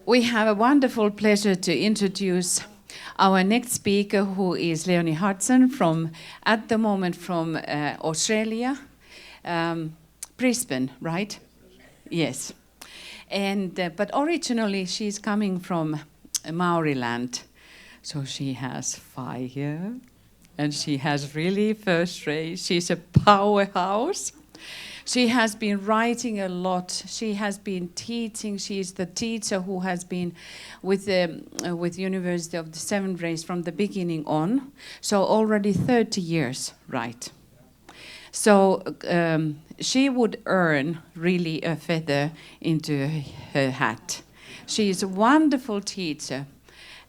We have a wonderful pleasure to introduce our next speaker, who is Leoni Hodgson at the moment from Australia, Brisbane, right? Yes. And but originally she's coming from Maori land, so she has fire, and she has really first rate. She's a powerhouse. She has been writing a lot. She has been teaching. She is the teacher who has been with University of the Seventh Race from the beginning on. So already 30 years, right? So she would earn really a feather into her hat. She is a wonderful teacher,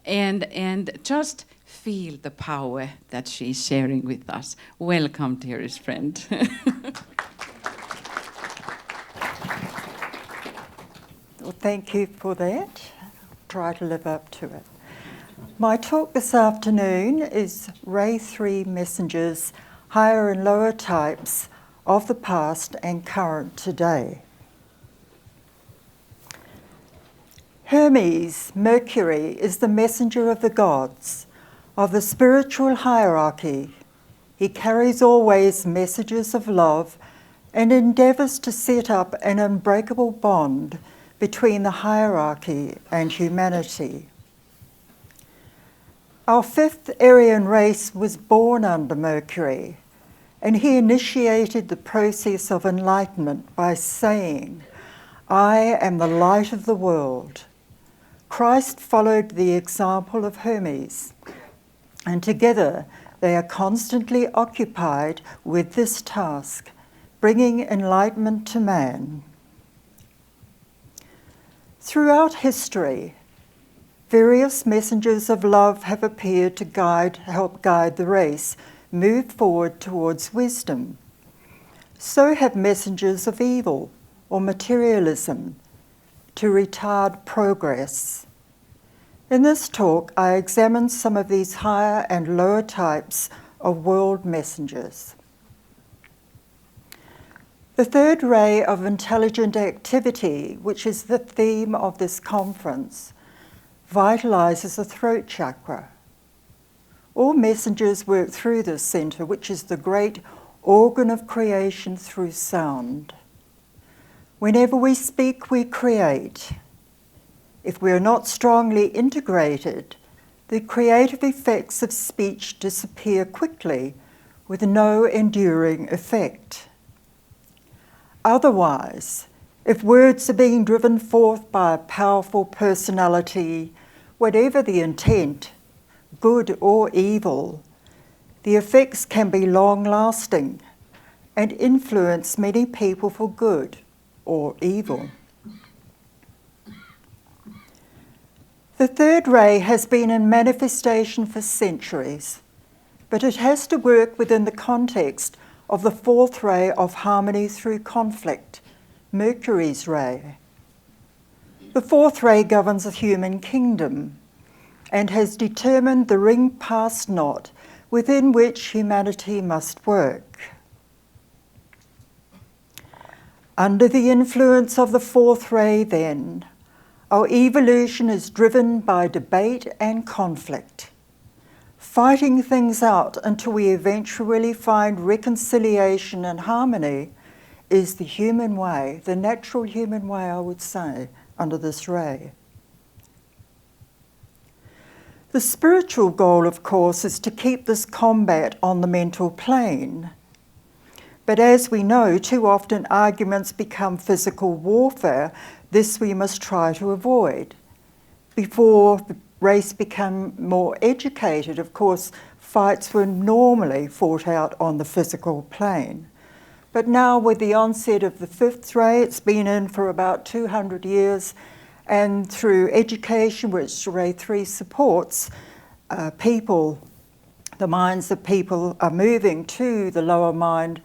and just feel the power that she's sharing with us. Welcome, dearest friend. Well, thank you for that. I'll try to live up to it. My talk this afternoon is Ray 3 Messengers, Higher and Lower Types of the Past and Current Today. Hermes, Mercury, is the messenger of the gods, of the spiritual hierarchy. He carries always messages of love and endeavours to set up an unbreakable bond between the hierarchy and humanity. Our fifth Aryan race was born under Mercury, and he initiated the process of enlightenment by saying, "I am the light of the world." Christ followed the example of Hermes, and together they are constantly occupied with this task, bringing enlightenment to man. Throughout history, various messengers of love have appeared to help guide the race move forward towards wisdom. So have messengers of evil or materialism to retard progress. In this talk, I examine some of these higher and lower types of world messengers. The third ray of intelligent activity, which is the theme of this conference, vitalises the throat chakra. All messengers work through this centre, which is the great organ of creation through sound. Whenever we speak, we create. If we are not strongly integrated, the creative effects of speech disappear quickly with no enduring effect. Otherwise, if words are being driven forth by a powerful personality, whatever the intent, good or evil, the effects can be long-lasting and influence many people for good or evil. The third ray has been in manifestation for centuries, but it has to work within the context of the fourth ray of harmony through conflict, Mercury's ray. The fourth ray governs the human kingdom and has determined the ring-past knot within which humanity must work. Under the influence of the fourth ray, then, our evolution is driven by debate and conflict. Fighting things out until we eventually find reconciliation and harmony is the human way, the natural human way, I would say, under this ray. The spiritual goal, of course, is to keep this combat on the mental plane. But as we know, too often arguments become physical warfare. This we must try to avoid. Before the race became more educated, of course, fights were normally fought out on the physical plane. But now with the onset of the fifth ray, it's been in for about 200 years, and through education, which Ray 3 supports, the minds of people are moving to the lower mind,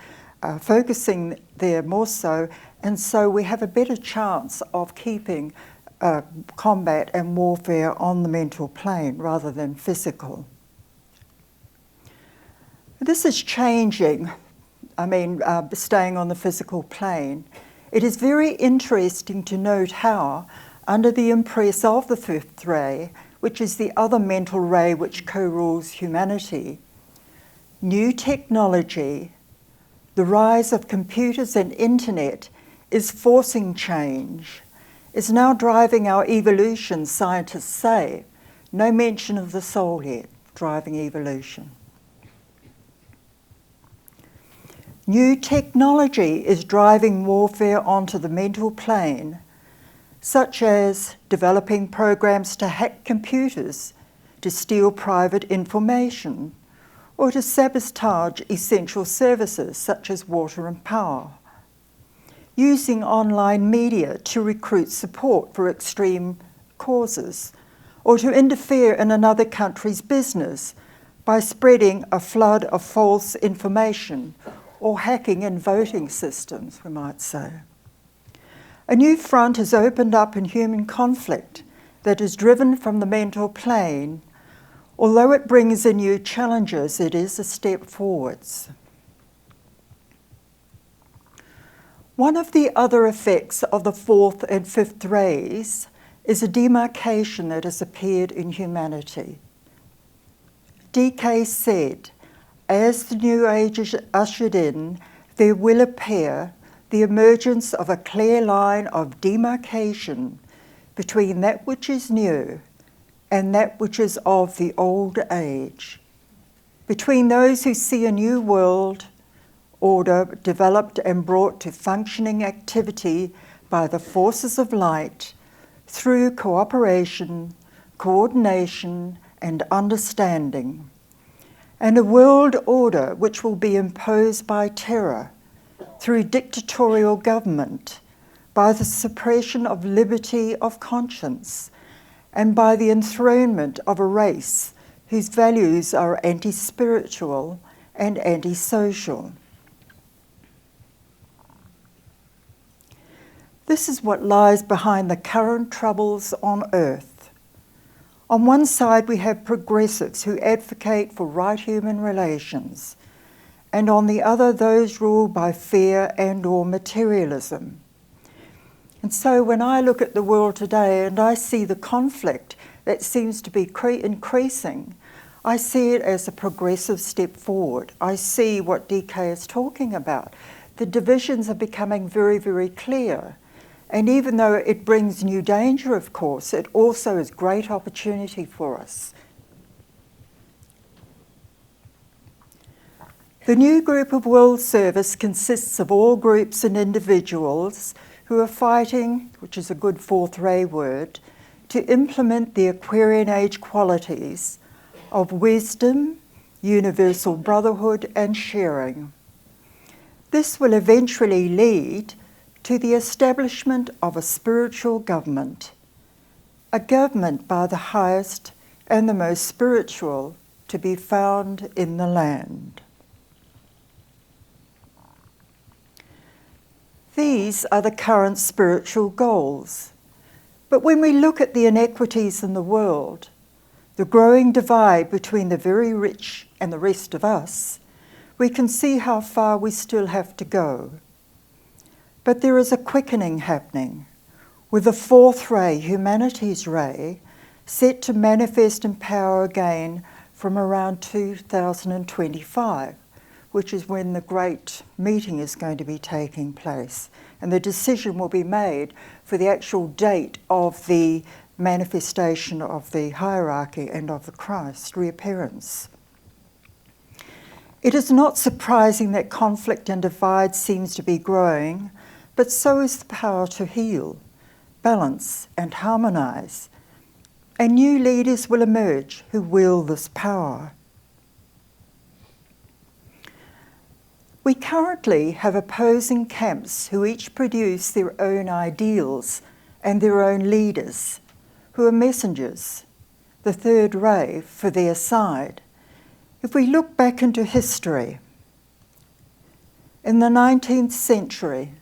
focusing there more so, and so we have a better chance of keeping combat and warfare on the mental plane rather than physical. This is changing, staying on the physical plane. It is very interesting to note how under the impress of the fifth ray, which is the other mental ray which co-rules humanity, new technology, the rise of computers and internet is forcing change, is now driving our evolution, scientists say. No mention of the soul yet, driving evolution. New technology is driving warfare onto the mental plane, such as developing programs to hack computers, to steal private information, or to sabotage essential services such as water and power. Using online media to recruit support for extreme causes, or to interfere in another country's business by spreading a flood of false information or hacking in voting systems, we might say. A new front has opened up in human conflict that is driven from the mental plane. Although it brings in new challenges, it is a step forwards. One of the other effects of the fourth and fifth rays is a demarcation that has appeared in humanity. DK said, as the new age is ushered in, there will appear the emergence of a clear line of demarcation between that which is new and that which is of the old age, between those who see a new world order developed and brought to functioning activity by the forces of light through cooperation, coordination, and understanding, and a world order which will be imposed by terror, through dictatorial government, by the suppression of liberty of conscience, and by the enthronement of a race whose values are anti-spiritual and anti-social. This is what lies behind the current troubles on earth. On one side, we have progressives who advocate for right human relations, and on the other, those ruled by fear and/or materialism. And so when I look at the world today and I see the conflict that seems to be increasing, I see it as a progressive step forward. I see what DK is talking about. The divisions are becoming very, very clear. And even though it brings new danger, of course, it also is great opportunity for us. The new group of world service consists of all groups and individuals who are fighting, which is a good fourth ray word, to implement the Aquarian age qualities of wisdom, universal brotherhood, and sharing. This will eventually lead to the establishment of a spiritual government, a government by the highest and the most spiritual to be found in the land. These are the current spiritual goals. But when we look at the inequities in the world, the growing divide between the very rich and the rest of us, we can see how far we still have to go. But there is a quickening happening, with the fourth ray, humanity's ray, set to manifest in power again from around 2025, which is when the great meeting is going to be taking place. And the decision will be made for the actual date of the manifestation of the hierarchy and of the Christ reappearance. It is not surprising that conflict and divide seems to be growing, but so is the power to heal, balance, and harmonise. And new leaders will emerge who wield this power. We currently have opposing camps who each produce their own ideals and their own leaders, who are messengers, the third ray, for their side. If we look back into history, in the 19th century,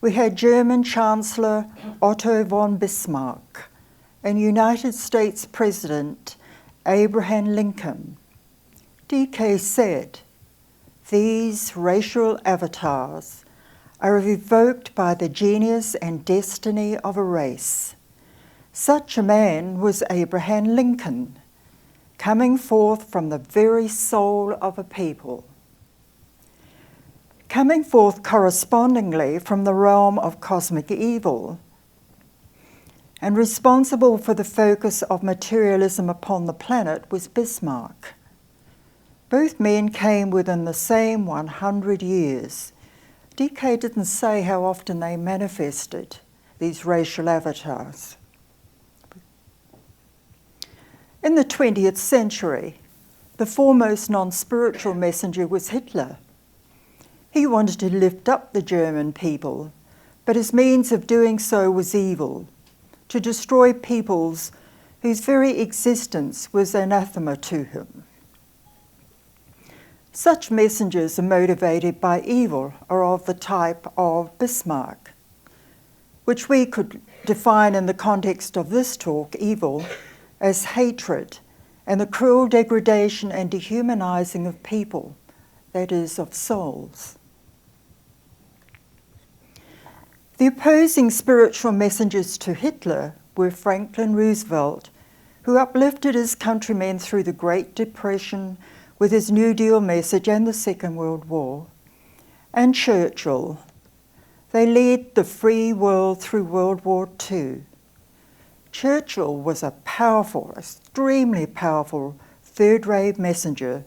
we had German Chancellor Otto von Bismarck and United States President Abraham Lincoln. DK said, "These racial avatars are evoked by the genius and destiny of a race, Such a man was Abraham Lincoln, coming forth from the very soul of a people, coming forth correspondingly from the realm of cosmic evil, and responsible for the focus of materialism upon the planet was Bismarck. Both men came within the same 100 years. DK didn't say how often they manifested these racial avatars. In the 20th century, the foremost non-spiritual messenger was Hitler. He wanted to lift up the German people, but his means of doing so was evil, to destroy peoples whose very existence was anathema to him. Such messengers are motivated by evil or of the type of Bismarck, which we could define in the context of this talk, evil, as hatred and the cruel degradation and dehumanizing of people, that is, of souls. The opposing spiritual messengers to Hitler were Franklin Roosevelt, who uplifted his countrymen through the Great Depression with his New Deal message and the Second World War, and Churchill. They led the free world through World War II. Churchill was a powerful, extremely powerful third-rate messenger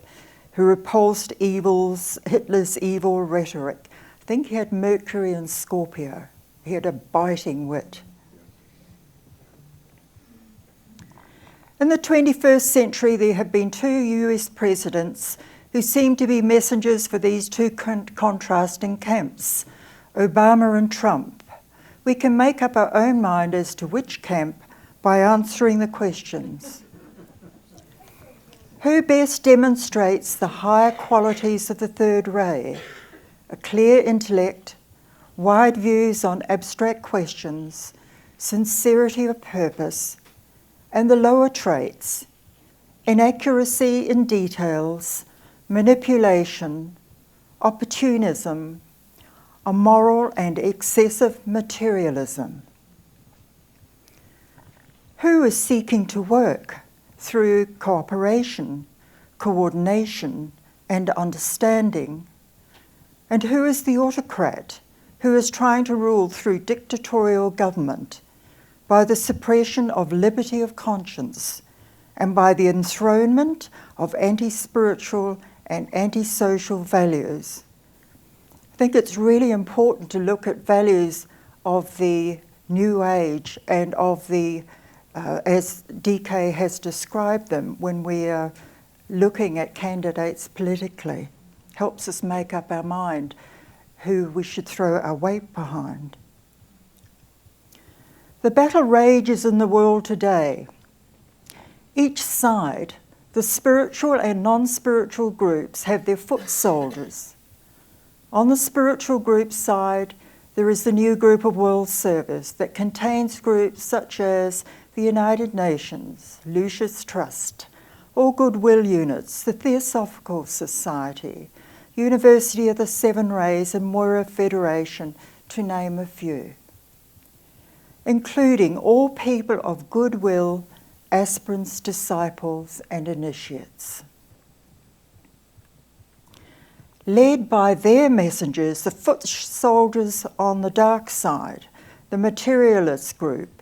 who repulsed Hitler's evil rhetoric. I think he had Mercury and Scorpio. He had a biting wit. In the 21st century, there have been two US presidents who seem to be messengers for these two contrasting camps, Obama and Trump. We can make up our own mind as to which camp by answering the questions. Who best demonstrates the higher qualities of the third ray? A clear intellect, wide views on abstract questions, sincerity of purpose, and the lower traits, inaccuracy in details, manipulation, opportunism, immoral and excessive materialism. Who is seeking to work through cooperation, coordination, and understanding? And who is the autocrat who is trying to rule through dictatorial government, by the suppression of liberty of conscience, and by the enthronement of anti-spiritual and anti-social values? I think it's really important to look at values of the New Age and of the, as DK has described them, when we are looking at candidates politically. Helps us make up our mind who we should throw our weight behind. The battle rages in the world today. Each side, the spiritual and non-spiritual groups, have their foot soldiers. On the spiritual group side, there is the new group of World Service that contains groups such as the United Nations, Lucius Trust, All Goodwill Units, the Theosophical Society, University of the Seven Rays and Moira Federation, to name a few, including all people of goodwill, aspirants, disciples, and initiates. Led by their messengers, the foot soldiers on the dark side, the materialist group,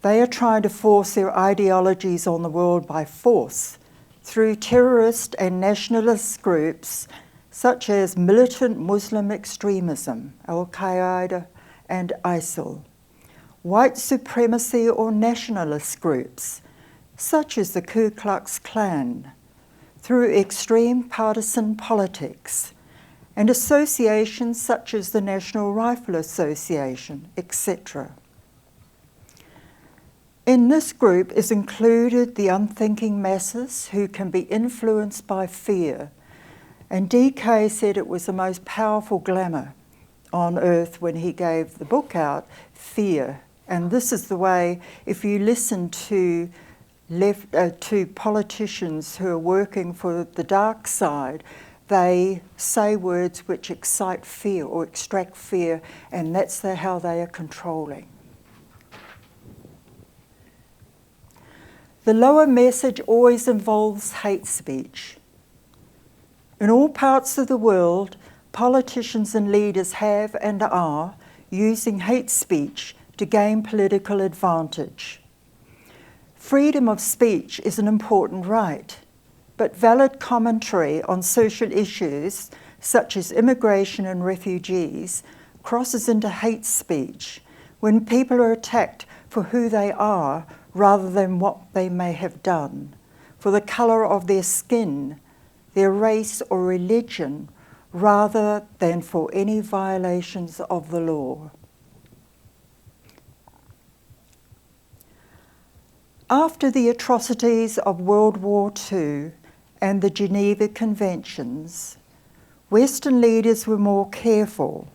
they are trying to force their ideologies on the world by force through terrorist and nationalist groups such as militant Muslim extremism, Al-Qaeda and ISIL, white supremacy or nationalist groups such as the Ku Klux Klan, through extreme partisan politics, and associations such as the National Rifle Association, etc. In this group is included the unthinking masses who can be influenced by fear, and DK said it was the most powerful glamour on earth when he gave the book out, Fear. And this is the way, if you listen to politicians who are working for the dark side, they say words which excite fear or extract fear, and that's how they are controlling. the lower message always involves hate speech. In all parts of the world, politicians and leaders have and are using hate speech to gain political advantage. Freedom of speech is an important right, but valid commentary on social issues such as immigration and refugees crosses into hate speech when people are attacked for who they are rather than what they may have done, for the colour of their skin, their race or religion, rather than for any violations of the law. After the atrocities of World War II and the Geneva Conventions, Western leaders were more careful,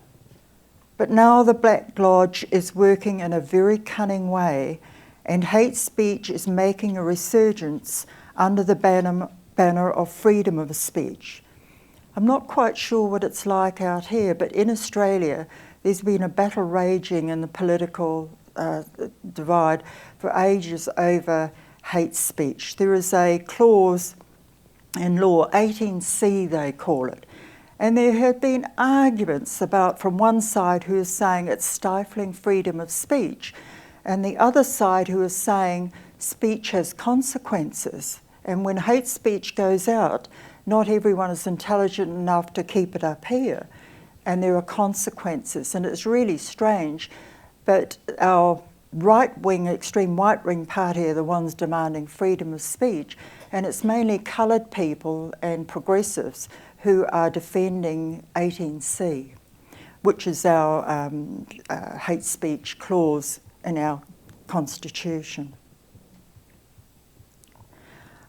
but now the Black Lodge is working in a very cunning way, and hate speech is making a resurgence under the banner of freedom of speech. I'm not quite sure what it's like out here, but in Australia there's been a battle raging in the political divide for ages over hate speech. There is a clause in law, 18C they call it, and there have been arguments about, from one side who is saying it's stifling freedom of speech, and the other side who is saying speech has consequences, and when hate speech goes out, not everyone is intelligent enough to keep it up here, and there are consequences, and it's really strange. But our right-wing, extreme right-wing party are the ones demanding freedom of speech, and it's mainly coloured people and progressives who are defending 18C, which is our hate speech clause in our constitution.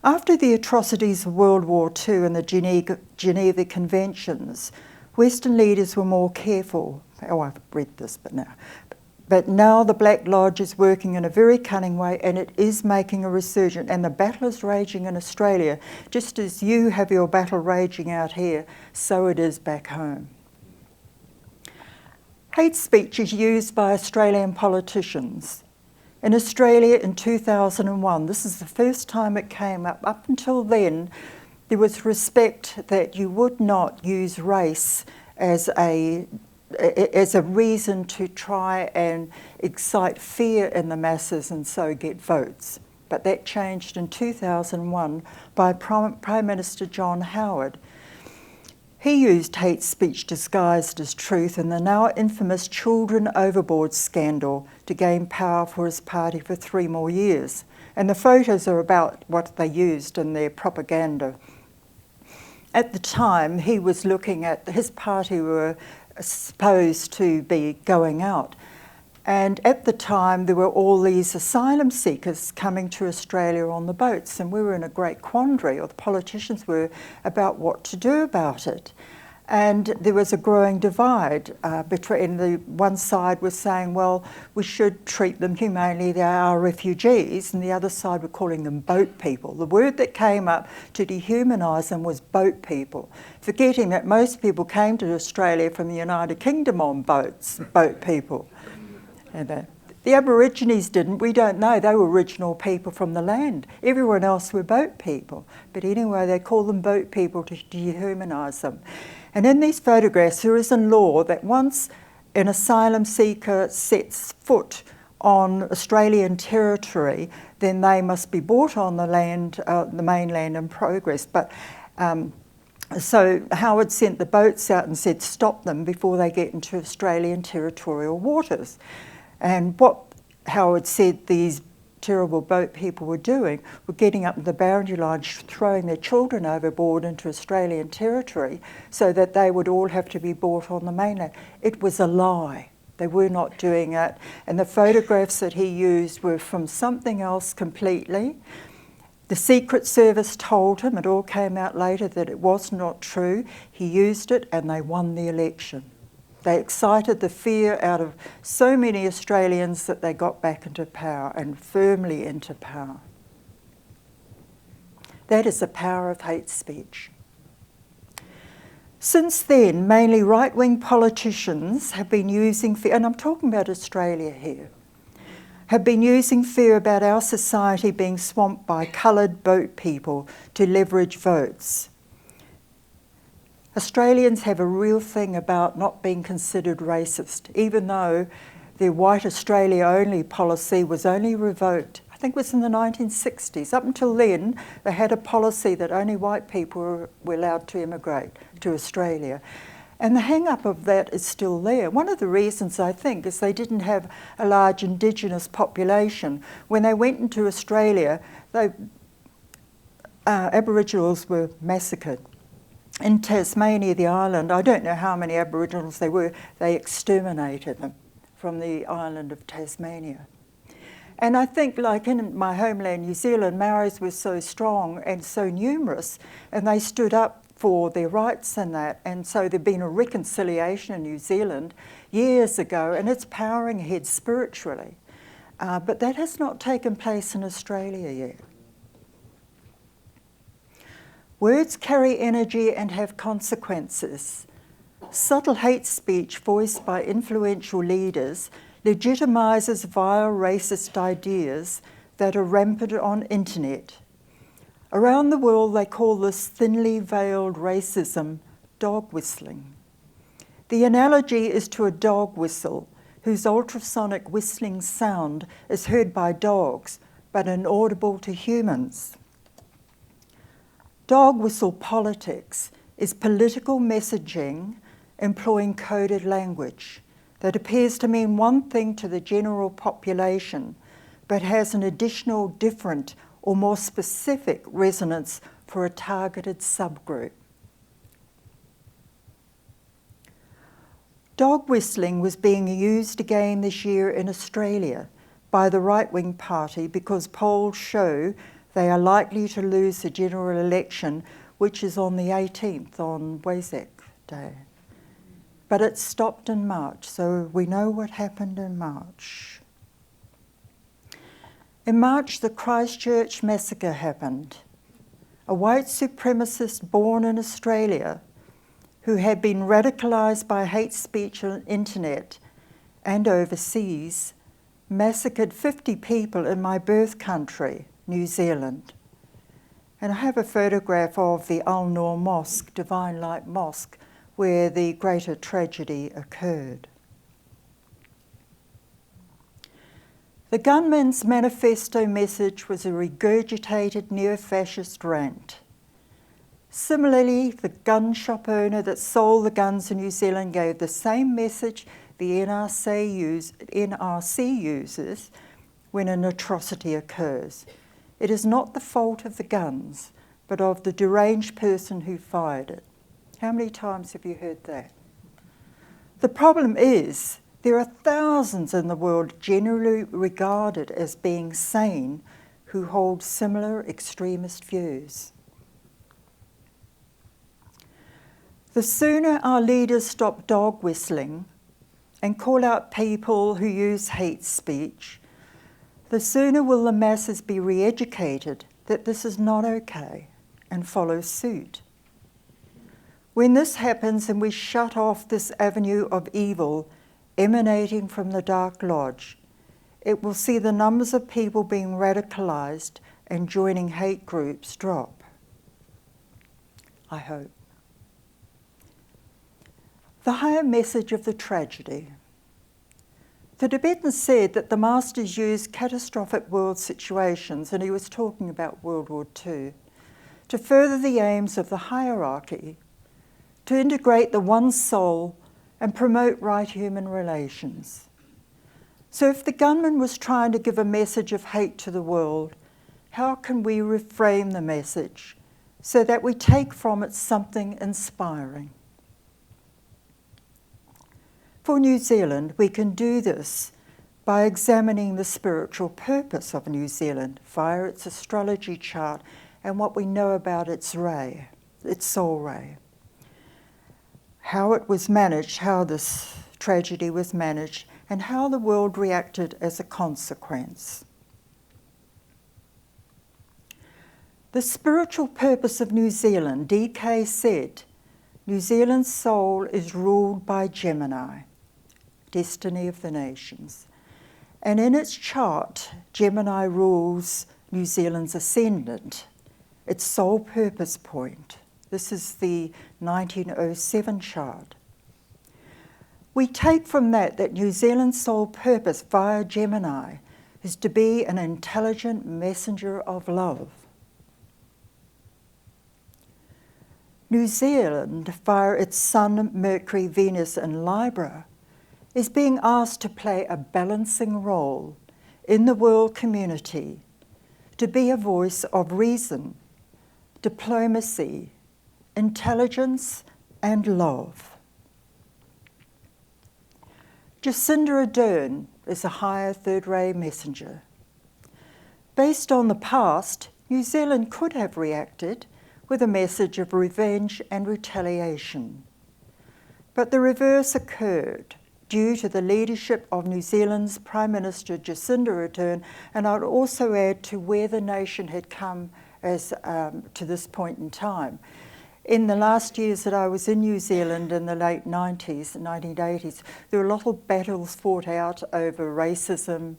After the atrocities of World War II and the Geneva Conventions, Western leaders were more careful. Oh, I've read this, but now the Black Lodge is working in a very cunning way, and it is making a resurgence, and the battle is raging in Australia. Just as you have your battle raging out here, so it is back home. Hate speech is used by Australian politicians. In Australia in 2001, this is the first time it came up. Up until then, there was respect that you would not use race as a reason to try and excite fear in the masses and so get votes. But that changed in 2001 by Prime Minister John Howard. He used hate speech disguised as truth in the now infamous Children Overboard scandal to gain power for his party for 3 more years. And the photos are about what they used in their propaganda. At the time, he was looking at, his party were supposed to be going out. And at the time, there were all these asylum seekers coming to Australia on the boats, and we were in a great quandary, or the politicians were, about what to do about it. And there was a growing divide between the one side was saying, well, we should treat them humanely, they are refugees, and the other side were calling them boat people. The word that came up to dehumanise them was boat people, forgetting that most people came to Australia from the United Kingdom on boats, boat people. And the Aborigines didn't, we don't know, they were original people from the land. Everyone else were boat people. But anyway, they call them boat people to dehumanise them. And in these photographs, there is a law that once an asylum seeker sets foot on Australian territory, then they must be brought on the land, the mainland in progress. But so Howard sent the boats out and said, stop them before they get into Australian territorial waters. And what Howard said these terrible boat people were doing were getting up to the boundary line, throwing their children overboard into Australian territory so that they would all have to be brought on the mainland. It was a lie. They were not doing it. And the photographs that he used were from something else completely. The Secret Service told him, it all came out later, that it was not true. He used it and they won the election. They excited the fear out of so many Australians that they got back into power, and firmly into power. That is the power of hate speech. Since then, mainly right-wing politicians have been using fear, and I'm talking about Australia here, have been using fear about our society being swamped by coloured boat people to leverage votes. Australians have a real thing about not being considered racist, even though their white Australia only policy was only revoked, I think it was in the 1960s. Up until then, they had a policy that only white people were allowed to immigrate to Australia. And the hang-up of that is still there. One of the reasons, I think, is they didn't have a large Indigenous population. When they went into Australia, Aboriginals were massacred. In Tasmania, the island, I don't know how many Aboriginals there were, they exterminated them from the island of Tasmania. And I think, like in my homeland, New Zealand, Maoris were so strong and so numerous, and they stood up for their rights and that. And so there'd been a reconciliation in New Zealand years ago, and it's powering ahead spiritually. But that has not taken place in Australia yet. Words carry energy and have consequences. Subtle hate speech voiced by influential leaders legitimises vile racist ideas that are rampant on internet. Around the world, they call this thinly veiled racism dog whistling. The analogy is to a dog whistle, whose ultrasonic whistling sound is heard by dogs, but inaudible to humans. Dog whistle politics is political messaging employing coded language that appears to mean one thing to the general population, but has an additional different or more specific resonance for a targeted subgroup. Dog whistling was being used again this year in Australia by the right-wing party because polls show they are likely to lose the general election, which is on the 18th, on Waisak Day. But it stopped in March, so we know what happened in March. In March, the Christchurch massacre happened. A white supremacist born in Australia who had been radicalised by hate speech on the internet and overseas massacred 50 people in my birth country, New Zealand. And I have a photograph of the Al-Noor Mosque, Divine Light Mosque, where the greater tragedy occurred. The gunman's manifesto message was a regurgitated neo-fascist rant. Similarly, the gun shop owner that sold the guns in New Zealand gave the same message the NRC uses when an atrocity occurs. It is not the fault of the guns, but of the deranged person who fired it. How many times have you heard that? The problem is there are thousands in the world generally regarded as being sane who hold similar extremist views. The sooner our leaders stop dog whistling and call out people who use hate speech, the sooner will the masses be re-educated that this is not okay and follow suit. When this happens and we shut off this avenue of evil emanating from the Dark Lodge, it will see the numbers of people being radicalised and joining hate groups drop. I hope. The higher message of the tragedy. The Tibetan said that the masters used catastrophic world situations, and he was talking about World War II, to further the aims of the hierarchy, to integrate the one soul and promote right human relations. So if the gunman was trying to give a message of hate to the world, how can we reframe the message so that we take from it something inspiring? For New Zealand, we can do this by examining the spiritual purpose of New Zealand via its astrology chart and what we know about its ray, its soul ray. How it was managed, how this tragedy was managed, and how the world reacted as a consequence. The spiritual purpose of New Zealand, DK said, New Zealand's soul is ruled by Gemini, destiny of the nations, And in its chart, Gemini rules New Zealand's ascendant, its sole purpose point. This is the 1907 chart. We take from that New Zealand's sole purpose via Gemini is to be an intelligent messenger of love. New Zealand, via its Sun, Mercury, Venus and Libra, is being asked to play a balancing role in the world community, to be a voice of reason, diplomacy, intelligence and love. Jacinda Ardern is a higher third ray messenger. Based on the past, New Zealand could have reacted with a message of revenge and retaliation. But the reverse occurred due to the leadership of New Zealand's Prime Minister Jacinda Ardern, and I'd also add to where the nation had come as to this point in time. In the last years that I was in New Zealand in the late 90s, 1980s, there were a lot of battles fought out over racism,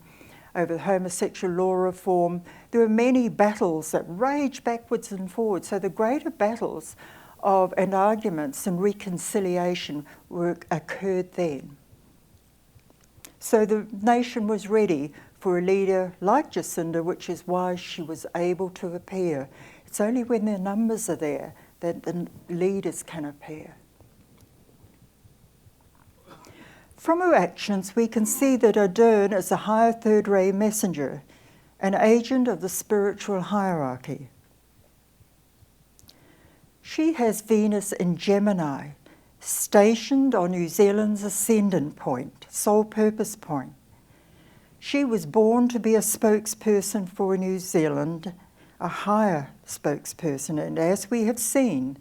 over homosexual law reform. There were many battles that raged backwards and forwards. So the greater battles and arguments and reconciliation occurred then. So the nation was ready for a leader like Jacinda, which is why she was able to appear. It's only when the numbers are there that the leaders can appear. From her actions, we can see that Ardern is a higher third ray messenger, an agent of the spiritual hierarchy. She has Venus in Gemini, stationed on New Zealand's ascendant point, sole purpose point. She was born to be a spokesperson for New Zealand, a higher spokesperson, and as we have seen,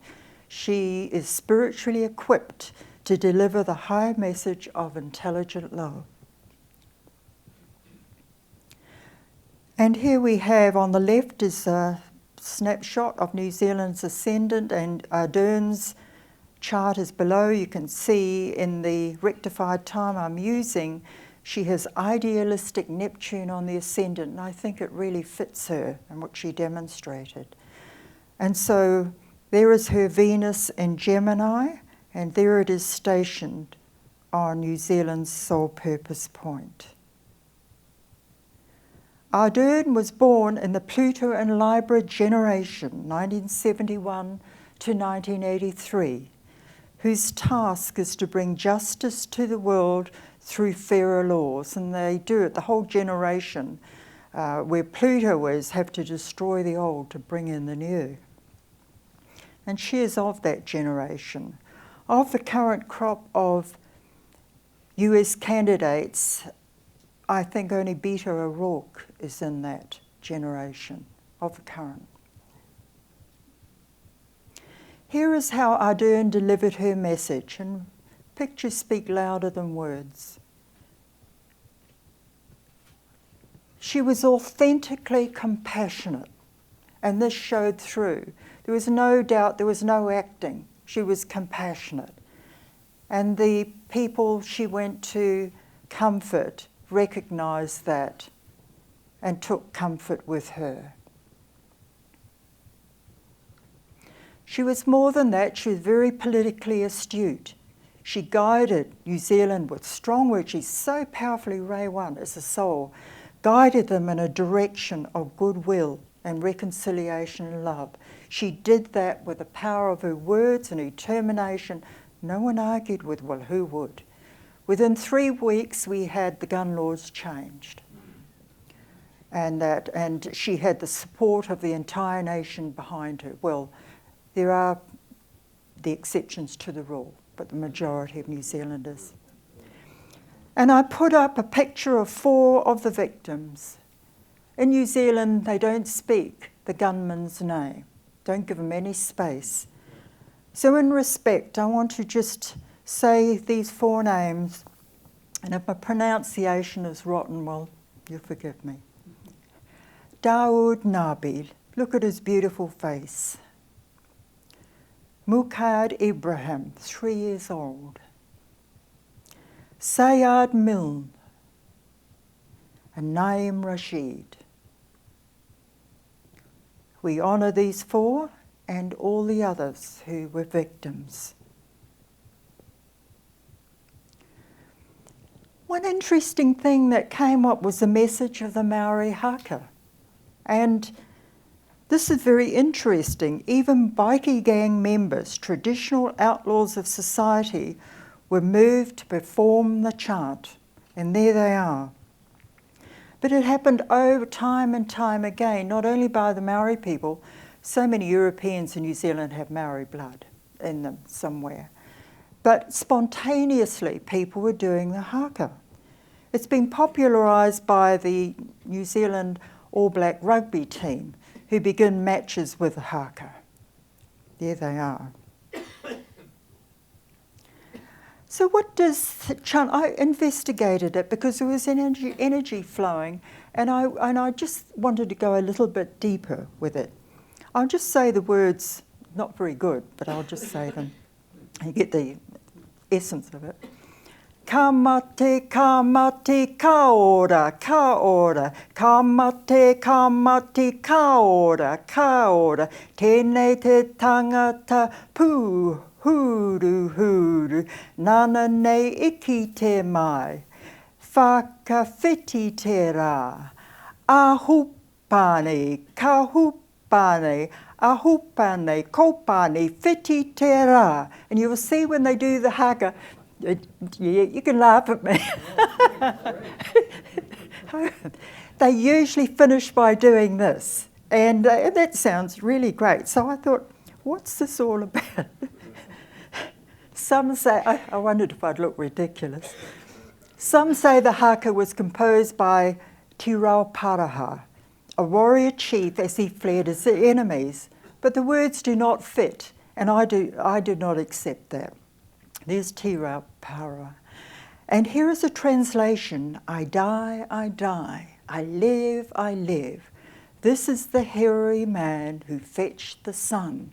she is spiritually equipped to deliver the high message of intelligent love. And here we have on the left is a snapshot of New Zealand's ascendant, and Ardern's chart is below. You can see in the rectified time I'm using, she has idealistic Neptune on the ascendant, and I think it really fits her and what she demonstrated. And so there is her Venus in Gemini, and there it is stationed on New Zealand's sole purpose point. Ardern was born in the Pluto and Libra generation, 1971 to 1983, whose task is to bring justice to the world through fairer laws, and they do it, the whole generation, where Pluto is, have to destroy the old to bring in the new. And she is of that generation. Of the current crop of US candidates, I think only Beta O'Rourke is in that generation of the current. Here is how Ardern delivered her message, and pictures speak louder than words. She was authentically compassionate, and this showed through. There was no doubt, there was no acting. She was compassionate. And the people she went to comfort recognised that and took comfort with her. She was more than that, she was very politically astute. She guided New Zealand with strong words. She's so powerfully Ray 1 as a soul, guided them in a direction of goodwill and reconciliation and love. She did that with the power of her words and her determination. No one argued with, well, who would? Within 3 weeks, we had the gun laws changed. And she had the support of the entire nation behind her. Well, there are the exceptions to the rule, but the majority of New Zealanders. And I put up a picture of 4 of the victims. In New Zealand, they don't speak the gunman's name, don't give him any space. So in respect, I want to just say these 4 names, and if my pronunciation is rotten, well, you forgive me. Daoud Nabil, look at his beautiful face. Muqad Ibrahim, 3 years old. Sayad Milne. and Naim Rashid. We honour these four and all the others who were victims. One interesting thing that came up was the message of the Maori haka. And this is very interesting. Even bikie gang members, traditional outlaws of society, were moved to perform the chant. And there they are. But it happened over time and time again, not only by the Maori people. So many Europeans in New Zealand have Maori blood in them somewhere. But spontaneously, people were doing the haka. It's been popularised by the New Zealand All Black rugby team, who begin matches with the haka. There they are. So what does the chant? I investigated it because there was energy flowing, and I just wanted to go a little bit deeper with it. I'll just say the words, not very good, but I'll just say them. You get the essence of it. Ka mate, ka mate, ka ora, ka ora. Ka mate, ka mate, ka ora, ka ora. Tēnei te tangata pū, huru, huru. Nana nei iki te mai. Whakawhiti te rā. Ahupane, ka hupane. Ahupane, kopane, whiti te rā. And you will see when they do the haka, you can laugh at me. They usually finish by doing this. And that sounds really great. So I thought, what's this all about? Some say, I wondered if I'd look ridiculous. Some say the haka was composed by Te Rao Paraha, a warrior chief as he fled his enemies. But the words do not fit, and I do not accept that. There's Te Rao Paraha. And here is a translation: I die, I die, I live, I live. This is the hairy man who fetched the sun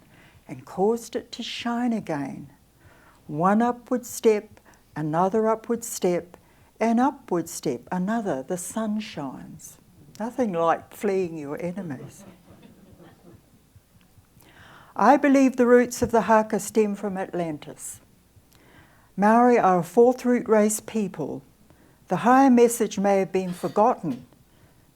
and caused it to shine again. One upward step, another upward step, an upward step, another, the sun shines. Nothing like fleeing your enemies. I believe the roots of the haka stem from Atlantis. Maori are a fourth root race people. The higher message may have been forgotten,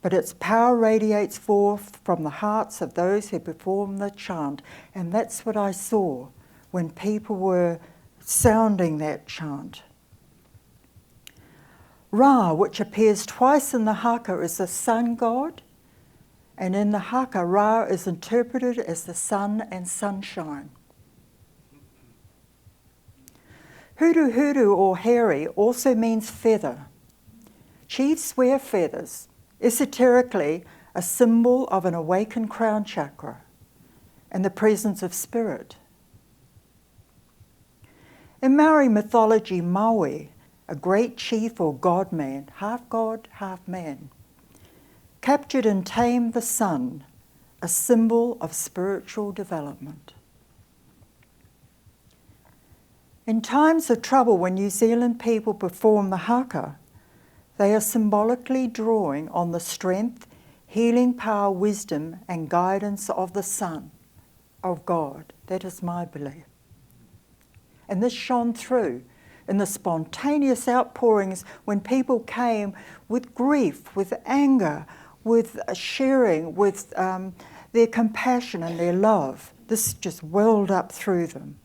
but its power radiates forth from the hearts of those who perform the chant. And that's what I saw when people were sounding that chant. Ra, which appears twice in the haka, is the sun god. And in the haka, Ra is interpreted as the sun and sunshine. Huru huru or hairy also means feather. Chiefs wear feathers, esoterically a symbol of an awakened crown chakra and the presence of spirit. In Maori mythology, Maui, a great chief or god-man, half god, half man, captured and tamed the sun, a symbol of spiritual development. In times of trouble, when New Zealand people perform the haka, they are symbolically drawing on the strength, healing power, wisdom and guidance of the sun, of God. That is my belief. And this shone through in the spontaneous outpourings when people came with grief, with anger, with sharing, with their compassion and their love. This just welled up through them.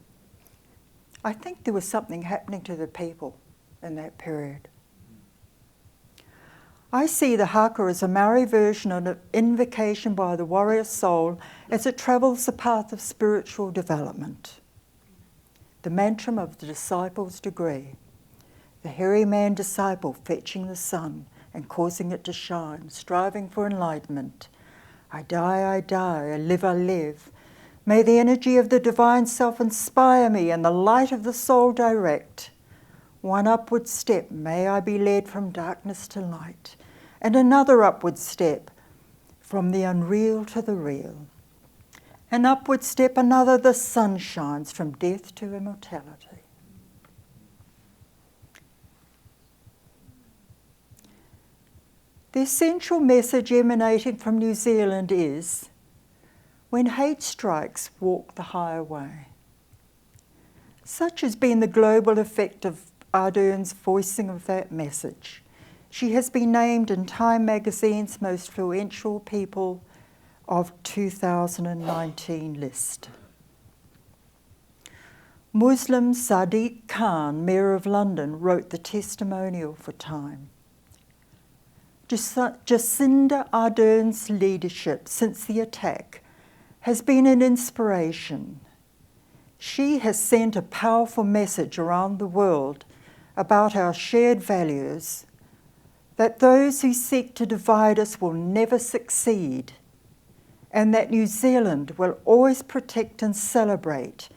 I think there was something happening to the people in that period. I see the haka as a Maori version of an invocation by the warrior soul as it travels the path of spiritual development. The mantra of the disciple's degree. The hairy man disciple fetching the sun and causing it to shine, striving for enlightenment. I die, I live, I live. May the energy of the divine self inspire me and the light of the soul direct. One upward step, may I be led from darkness to light, and another upward step, from the unreal to the real. An upward step, another, the sun shines from death to immortality. The essential message emanating from New Zealand is, when hate strikes, walk the higher way. Such has been the global effect of Ardern's voicing of that message. She has been named in Time magazine's most influential people of 2019 list. Muslim Sadiq Khan, Mayor of London, wrote the testimonial for Time. Jacinda Ardern's leadership since the attack has been an inspiration. She has sent a powerful message around the world about our shared values, that those who seek to divide us will never succeed, and that New Zealand will always protect and celebrate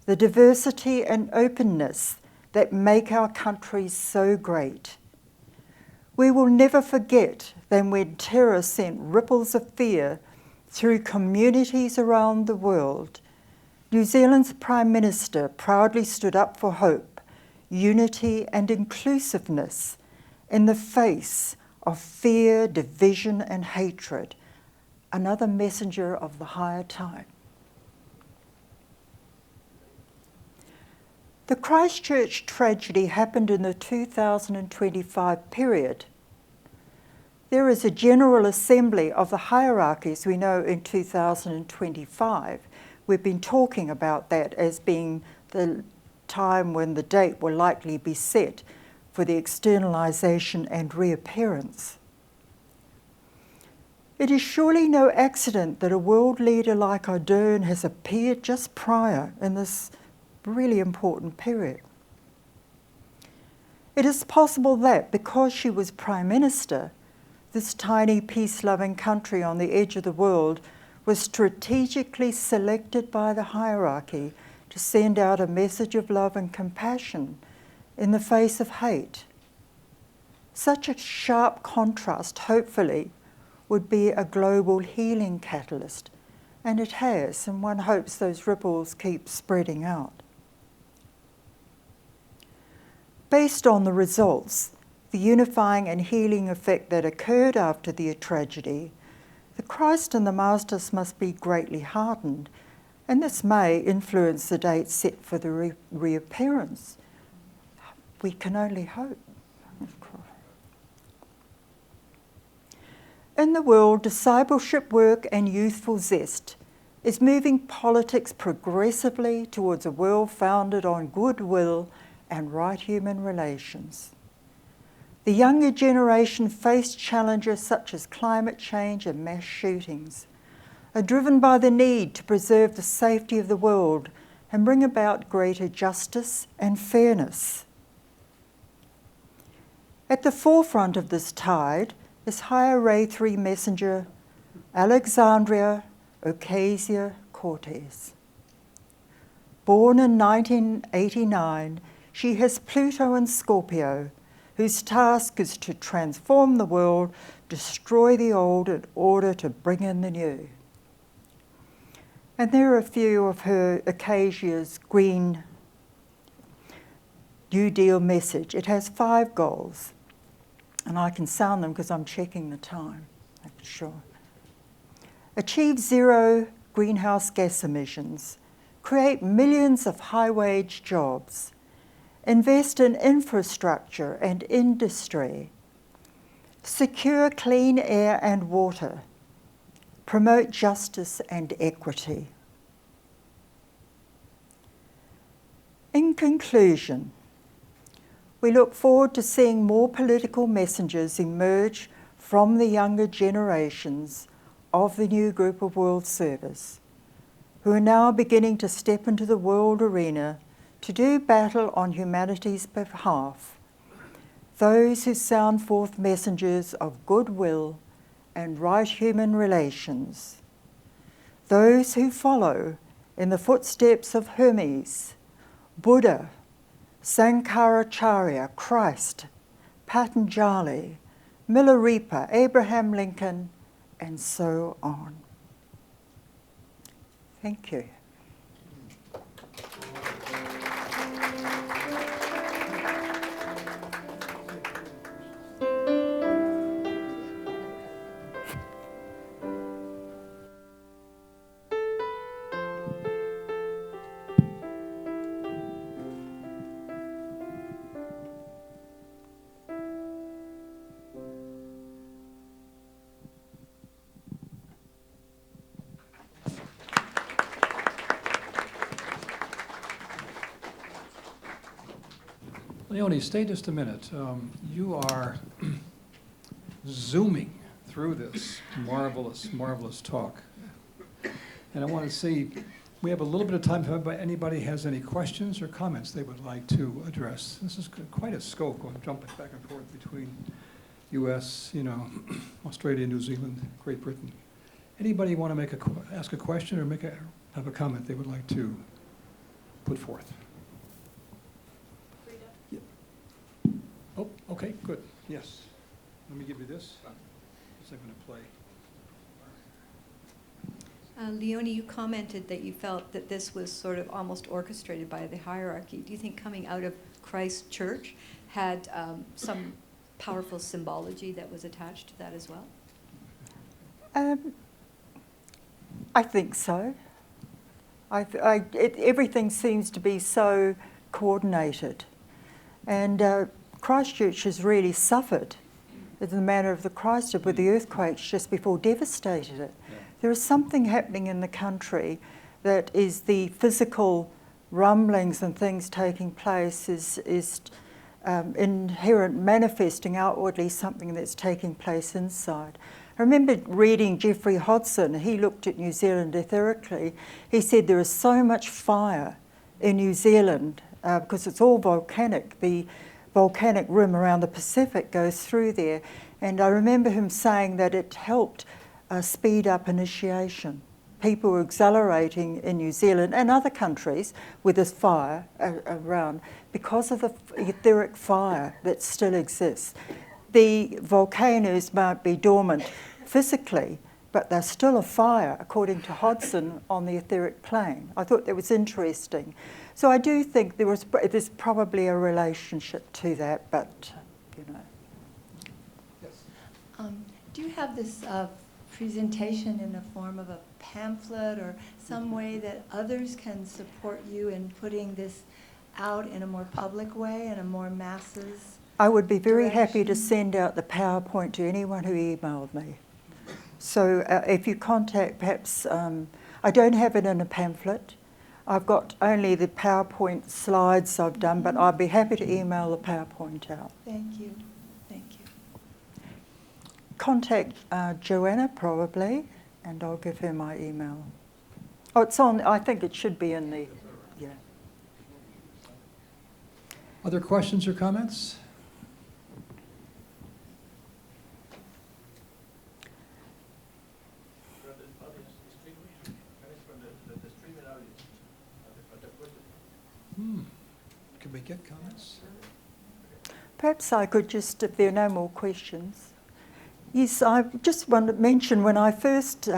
the diversity and openness that make our country so great. We will never forget that when terror sent ripples of fear through communities around the world, New Zealand's Prime Minister proudly stood up for hope, unity and inclusiveness in the face of fear, division and hatred, another messenger of the higher time. The Christchurch tragedy happened in the 2025 period. There is a General Assembly of the hierarchies we know in 2025. We've been talking about that as being the time when the date will likely be set for the externalisation and reappearance. It is surely no accident that a world leader like Ardern has appeared just prior in this really important period. It is possible that because she was Prime Minister, this tiny peace-loving country on the edge of the world was strategically selected by the hierarchy to send out a message of love and compassion in the face of hate. Such a sharp contrast, hopefully, would be a global healing catalyst, and it has, and one hopes those ripples keep spreading out. Based on the results, the unifying and healing effect that occurred after the tragedy, the Christ and the Masters must be greatly hardened, and this may influence the date set for the reappearance. We can only hope. In the world, discipleship work and youthful zest is moving politics progressively towards a world founded on goodwill and right human relations. The younger generation face challenges such as climate change and mass shootings, are driven by the need to preserve the safety of the world and bring about greater justice and fairness. At the forefront of this tide is Higher Ray 3 messenger Alexandria Ocasio-Cortez. Born in 1989, she has Pluto in Scorpio, whose task is to transform the world, destroy the old in order to bring in the new. And there are a few of her Ocasia's Green New Deal message. It has 5 goals, and I can sound them because I'm checking the time, I'm sure. Achieve zero greenhouse gas emissions, create millions of high-wage jobs, invest in infrastructure and industry, secure clean air and water, promote justice and equity. In conclusion, we look forward to seeing more political messengers emerge from the younger generations of the new group of world service, who are now beginning to step into the world arena to do battle on humanity's behalf, those who sound forth messengers of goodwill and right human relations, those who follow in the footsteps of Hermes, Buddha, Sankaracharya, Christ, Patanjali, Milarepa, Abraham Lincoln, and so on. Thank you. Leoni, stay just a minute. You are zooming through this marvelous, marvelous talk. And I want to see, we have a little bit of time if anybody has any questions or comments they would like to address. This is quite a scope. I'm jumping back and forth between US, Australia, New Zealand, Great Britain. Anybody want to ask a question or have a comment they would like to put forth? Yeah. Oh, okay, good. Yes. Let me give you this. I'm going to play. Leoni, you commented that you felt that this was sort of almost orchestrated by the hierarchy. Do you think coming out of Christchurch had some powerful symbology that was attached to that as well? I think so. Everything seems to be so coordinated. And Christchurch has really suffered in the manner of the Christ with the earthquakes just before devastated it. Yeah. There is something happening in the country that is the physical rumblings and things taking place is inherent, manifesting outwardly something that's taking place inside. I remember reading Geoffrey Hodgson. He looked at New Zealand etherically. He said there is so much fire in New Zealand because it's all volcanic. The volcanic rim around the Pacific goes through there. And I remember him saying that it helped speed up initiation. People were accelerating in New Zealand and other countries with this fire around because of the etheric fire that still exists. The volcanoes might be dormant physically, but they're still a fire, according to Hodgson, on the etheric plane. I thought that was interesting. So I do think there's probably a relationship to that, but, Yes. Do you have this presentation in the form of a pamphlet or some way that others can support you in putting this out in a more public way and a more masses? I would be very happy to direction? send out the PowerPoint to anyone who emailed me. So if you contact, perhaps, I don't have it in a pamphlet. I've got only the PowerPoint slides I've done, but I'd be happy to email the PowerPoint out. Thank you. Thank you. Contact Joanna probably, and I'll give her my email. Oh, it's on, I think it should be in the, yeah. Other questions or comments? Can we get comments? Perhaps I could just, if there are no more questions. Yes, I just want to mention when I first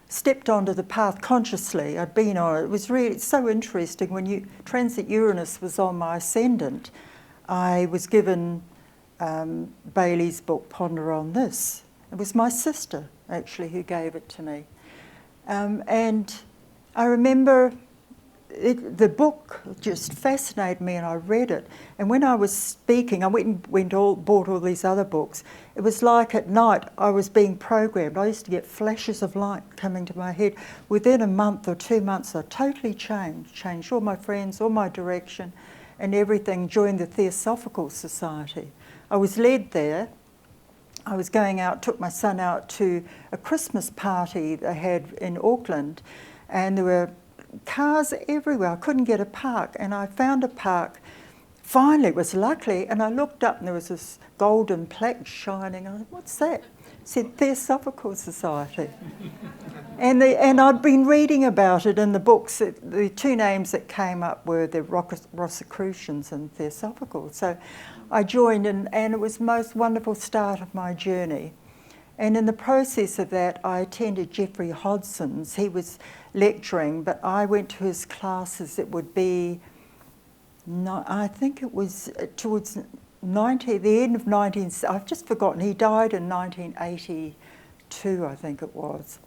stepped onto the path consciously, I'd been on it. It was really so interesting. When Transit Uranus was on my ascendant, I was given Bailey's book, Ponder on This. It was my sister, actually, who gave it to me. And I remember the book just fascinated me, and I read it. And when I was speaking, I bought all these other books. It was like at night I was being programmed. I used to get flashes of light coming to my head. Within a month or 2 months, I totally changed all my friends, all my direction, and everything. Joined the Theosophical Society. I was led there. I was going out, took my son out to a Christmas party they had in Auckland, and there were cars everywhere. I couldn't get a park, and I found a park. Finally, it was luckily, and I looked up and there was this golden plaque shining. I thought, what's that? It said Theosophical Society. and I'd been reading about it in the books. The two names that came up were the Rosicrucians and Theosophical. So I joined, and it was the most wonderful start of my journey. And in the process of that, I attended Geoffrey Hodgson's. He was lecturing, but I went to his classes. It would be, I think it was towards the end of 19, I've just forgotten. He died in 1982, I think it was.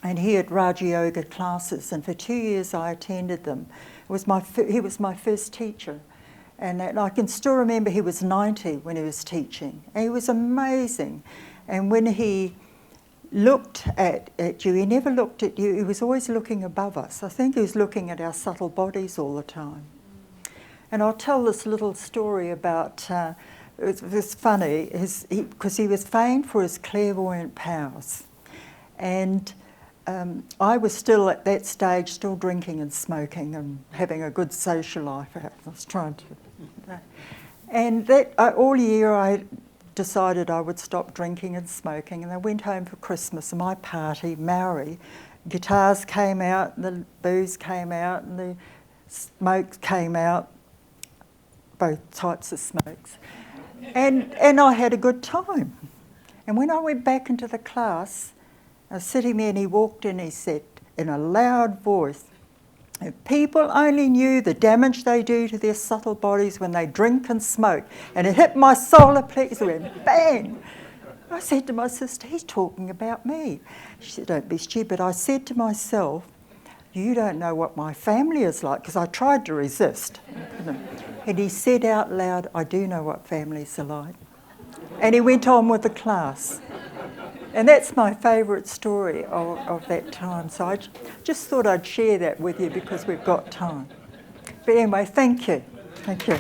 And he had Raja Yoga classes, and for 2 years I attended them. He was my first teacher. And I can still remember he was 90 when he was teaching. And he was amazing. And when he looked at you, he never looked at you, he was always looking above us. I think he was looking at our subtle bodies all the time. And I'll tell this little story about, it was funny, because he was famed for his clairvoyant powers. And I was still at that stage, still drinking and smoking and having a good social life. I was trying to. And that all year I decided I would stop drinking and smoking, and I went home for Christmas, and my party, Maori, guitars came out, and the booze came out, and the smoke came out, both types of smokes. And I had a good time. And when I went back into the class, I was sitting there and he walked in, he said in a loud voice, "If people only knew the damage they do to their subtle bodies when they drink and smoke." And it hit my solar plexus, went bang. I said to my sister, "He's talking about me." She said, "Don't be stupid." I said to myself, "You don't know what my family is like," because I tried to resist. And he said out loud, "I do know what families are like." And he went on with the class. And that's my favourite story of that time. So I just thought I'd share that with you because we've got time. But anyway, thank you. Thank you.